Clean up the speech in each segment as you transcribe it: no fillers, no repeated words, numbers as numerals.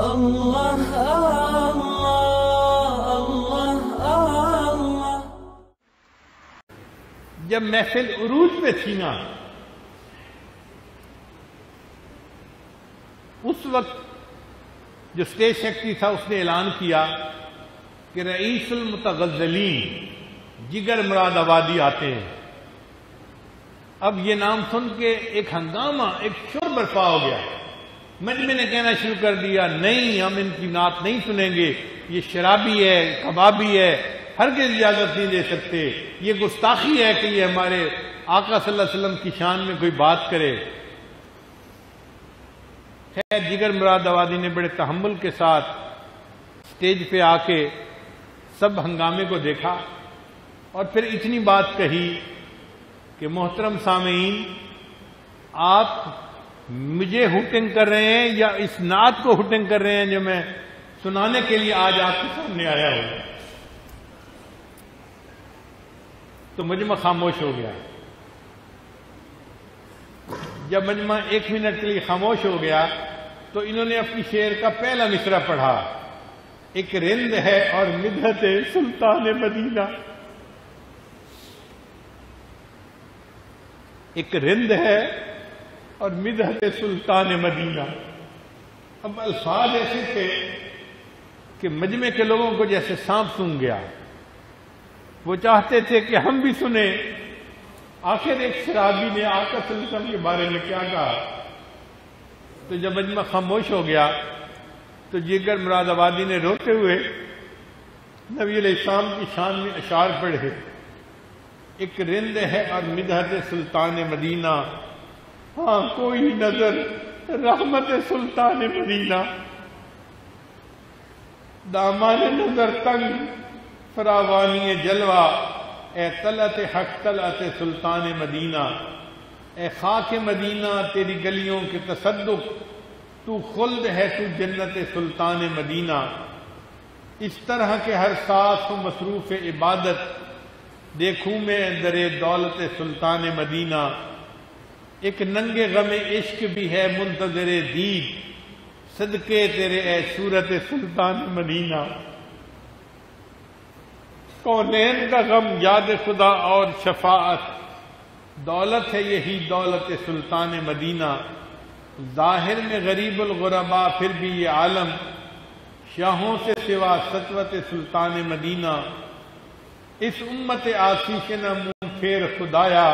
اللہ اللہ اللہ۔ جب محفل عروج پہ تھی نا، اس وقت جو اسٹیج سیکرٹری تھا اس نے اعلان کیا کہ رئیس المتغزلین جگر مراد آبادی آتے ہیں۔ اب یہ نام سن کے ایک ہنگامہ، ایک شور برپا ہو گیا۔ مجمع نے کہنا شروع کر دیا، نہیں، ہم ان کی نعت نہیں سنیں گے، یہ شرابی ہے، کبابی ہے، ہرگز اجازت نہیں دے سکتے، یہ گستاخی ہے کہ یہ ہمارے آقا صلی اللہ علیہ وسلم کی شان میں کوئی بات کرے۔ خیر، جگر مراد آبادی نے بڑے تحمل کے ساتھ اسٹیج پہ آ کے سب ہنگامے کو دیکھا اور پھر اتنی بات کہی کہ محترم سامعین، آپ مجھے ہوٹنگ کر رہے ہیں یا اس نعت کو ہوٹنگ کر رہے ہیں جو میں سنانے کے لیے آج آپ کے سامنے آیا ہوں؟ تو مجمع خاموش ہو گیا۔ جب مجمع 1 منٹ کے لیے خاموش ہو گیا تو انہوں نے اپنی شعر کا پہلا مصرع پڑھا، ایک رند ہے اور مدحت سلطان مدینہ، ایک رند ہے اور مدحت سلطان مدینہ۔ اب الفاظ ایسے تھے کہ مجمع کے لوگوں کو جیسے سانپ سونگھ گیا، وہ چاہتے تھے کہ ہم بھی سنیں آخر ایک شرابی نے آقا صلی اللہ علیہ وسلم کے بارے میں کیا کہا۔ تو جب مجمع خاموش ہو گیا تو جگر مراد آبادی نے روتے ہوئے نبی علیہ السلام کی شان میں اشعار پڑھے، ایک رند ہے اور مدحت سلطان مدینہ، ہاں کوئی نظر رحمت سلطان مدینہ، دامان نظر تنگ فراوانی جلوہ، اے طلعت حق طلعت سلطان مدینہ، اے خاک مدینہ تیری گلیوں کے تصدق، تو خلد ہے تو جنت سلطان مدینہ، اس طرح کے ہر ساس و مصروف عبادت، دیکھوں میں در دولت سلطان مدینہ، ایک ننگے غم عشق بھی ہے منتظر دید، صدقے تیرے اے صورت سلطان مدینہ، کونین کا غم یاد خدا اور شفاعت، دولت ہے یہی دولت سلطان مدینہ، ظاہر میں غریب الغربا پھر بھی یہ عالم، شاہوں سے سوا سطوت سلطان مدینہ، اس امت آسی سے نہ منہ پھیر خدایا،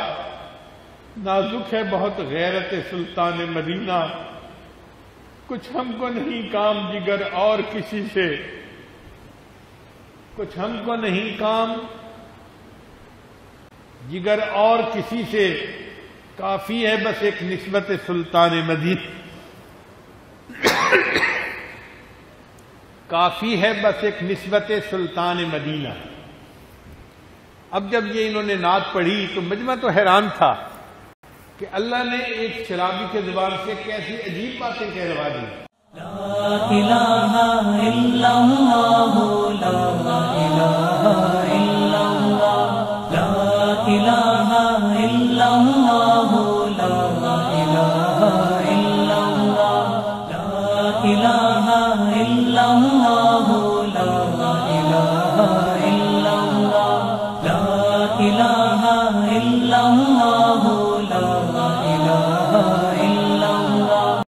نازک ہے بہت غیرت سلطان مدینہ، کچھ ہم کو نہیں کام جگر اور کسی سے، کچھ ہم کو نہیں کام جگر اور کسی سے، کافی ہے بس ایک نسبت سلطان مدینہ، کافی ہے بس ایک نسبت سلطان مدینہ۔ اب جب یہ انہوں نے نعت پڑھی تو مجمع تو حیران تھا کہ اللہ نے ایک شرابی کے زبان سے کیسی عجیب باتیں کہلوا دی۔ لا الہ الا اللہ